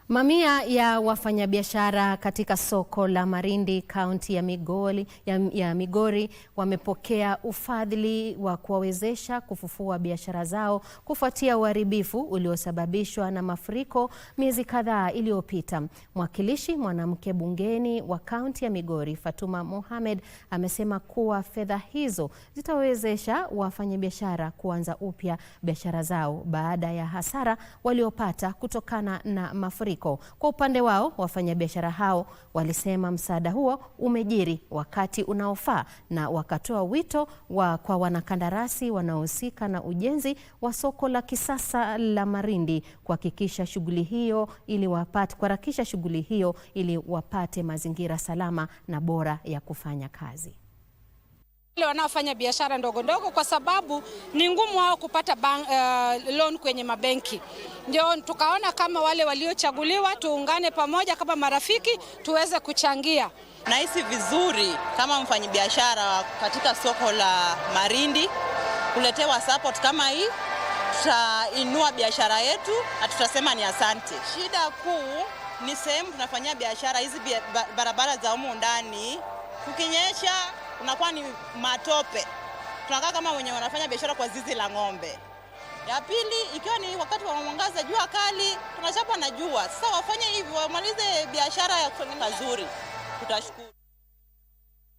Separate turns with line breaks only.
Mamia ya wafanyabiashara katika soko la Marindi kaunti ya Migori wamepokea ufadhili wa kuwawezesha kufufua biashara zao kufuatia uharibifu uliosababishwa na mafuriko miezi kadhaa iliyopita. Mwakilishi mwanamke bungeni wa kaunti ya Migori, Fatuma Mohamed, amesema kuwa fedha hizo zitawezesha wafanyabiashara kuanza upya biashara zao baada ya hasara waliopata kutokana na mafuriko. Kwa upande wao, wafanyabiashara hao walisema msaada huo umejiri wakati unaofaa na wakatoa wito kwa wanakandarasi wanaohusika na ujenzi wa soko la kisasa la Marindi kuharakisha shughuli hiyo ili wapate mazingira salama na bora ya kufanya kazi.
Wanaofanya biashara ndogo ndogo, kwa sababu ni ngumu wao kupata loan kwenye mabenki. Ndio tukaona kama wale waliochaguliwa tuungane pamoja kama marafiki tuweze kuchangia.
Nahisi vizuri kama mfanyabiashara katika soko la Marindi kuletewa support kama hii, tutainua biashara yetu na tutasema ni asante. Shida kuu ni sehemu tunafanyia biashara, hizi barabara za humu ndani kukinyesha unakuwa ni matope. Tunakaa kama wenye wanafanya biashara kwa zizi la ng'ombe. Ya pili, ikiwa ni wakati wa mwangaza, jua kali, tunachapwa na jua. Sasa wafanye hivyo, wamalize biashara ya kufanya mazuri. Tutashukuru.